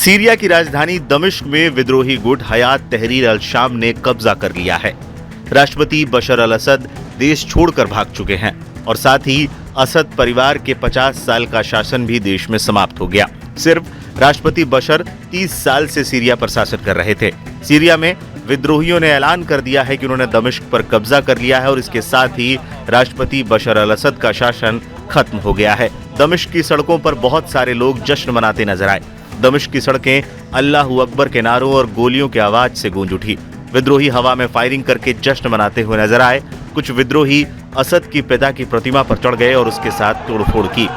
Syria की राजधानी दमिश्क में विद्रोही गुट हयात तहरीर अल शाम ने कब्जा कर लिया है। राष्ट्रपति बशर अल असद देश छोड़कर भाग चुके हैं और साथ ही असद परिवार के 50 साल का शासन भी देश में समाप्त हो गया। सिर्फ राष्ट्रपति बशर 30 साल से सीरिया पर शासन कर रहे थे। सीरिया में विद्रोहियों ने ऐलान कर दिया है कि उन्होंने दमिश्क पर कब्जा कर लिया है और इसके साथ ही राष्ट्रपति बशर अल असद का शासन खत्म हो गया है। दमिश्क की सड़कों पर बहुत सारे लोग जश्न मनाते नजर आए। दमिश्क की सड़कें अल्लाहू अकबर के नारों और गोलियों की आवाज से गूंज उठी। विद्रोही हवा में फायरिंग करके जश्न मनाते हुए नजर आए। कुछ विद्रोही असद की पिता की प्रतिमा पर चढ़ गए और उसके साथ तोड़फोड़ की।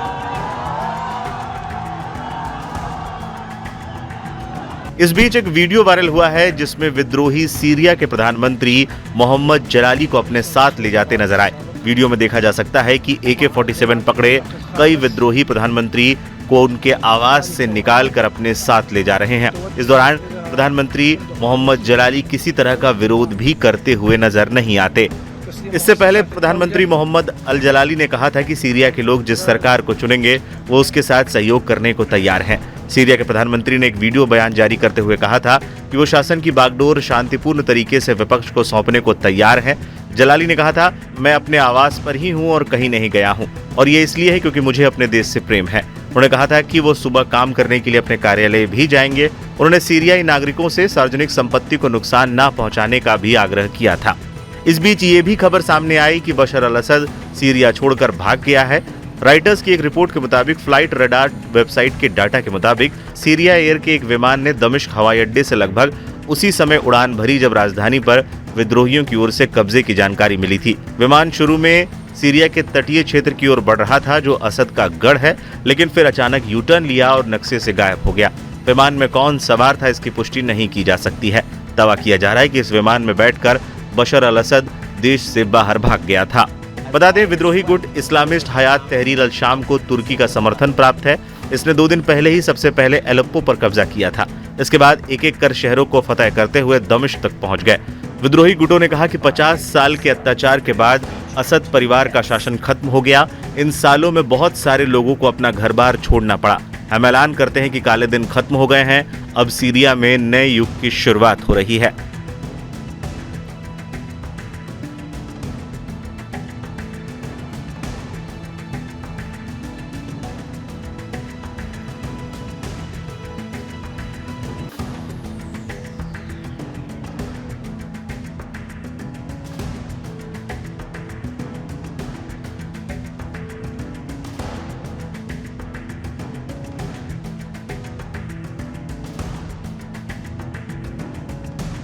इस बीच एक वीडियो वायरल हुआ है जिसमें विद्रोही सीरिया के प्रधानमंत्री मोहम्मद जलाली को अपने साथ ले जाते नजर आए। वीडियो में देखा जा सकता है कि AK-47 पकड़े कई विद्रोही प्रधानमंत्री को उनके आवास से निकालकर अपने साथ ले जा रहे हैं। इस दौरान प्रधानमंत्री मोहम्मद जलाली किसी तरह का विरोध भी करते हुए नजर नहीं आते। इससे पहले प्रधानमंत्री मोहम्मद अल जलाली ने कहा था कि सीरिया के लोग जिस सरकार को चुनेंगे वो उसके साथ सहयोग करने को तैयार हैं। सीरिया के प्रधानमंत्री ने एक वीडियो बयान जारी करते हुए कहा था कि वो शासन की बागडोर शांतिपूर्ण तरीके से विपक्ष को सौंपने को तैयार है। जलाली ने कहा था, मैं अपने आवास पर ही हूं और कहीं नहीं गया हूं और ये इसलिए है क्योंकि मुझे अपने देश से प्रेम है। उन्होंने कहा था कि वो सुबह काम करने के लिए अपने कार्यालय भी जाएंगे। उन्होंने सीरियाई नागरिकों से सार्वजनिक संपत्ति को नुकसान न पहुंचाने का भी आग्रह किया था। इस बीच ये भी खबर सामने आई कि बशर अल असद सीरिया छोड़कर भाग गया है। रॉयटर्स की एक रिपोर्ट के मुताबिक फ्लाइट रडार वेबसाइट के डाटा के मुताबिक सीरिया एयर के एक विमान ने दमिश्क हवाई अड्डे से लगभग उसी समय उड़ान भरी जब राजधानी पर विद्रोहियों की ओर से कब्जे की जानकारी मिली थी। विमान शुरू में सीरिया के तटीय क्षेत्र की ओर बढ़ रहा था जो असद का गढ़ है, लेकिन फिर अचानक यू टर्न लिया और नक्शे से गायब हो गया। विमान में कौन सवार था इसकी पुष्टि नहीं की जा सकती है। दावा किया जा रहा है कि इस विमान में बैठकर बशर अल असद देश से बाहर भाग गया था। बता दें, विद्रोही गुट इस्लामिस्ट हयात तहरीर अल शाम को तुर्की का समर्थन प्राप्त है। इसने 2 दिन पहले ही सबसे पहले एलेप्पो पर कब्जा किया था। इसके बाद एक एक कर शहरों को फतह करते हुए दमिश्क तक पहुंच गए। विद्रोही गुटों ने कहा कि 50 साल के अत्याचार के बाद असद परिवार का शासन खत्म हो गया। इन सालों में बहुत सारे लोगों को अपना घर बार छोड़ना पड़ा। हम ऐलान करते हैं कि काले दिन खत्म हो गए हैं। अब सीरिया में नए युग की शुरुआत हो रही है।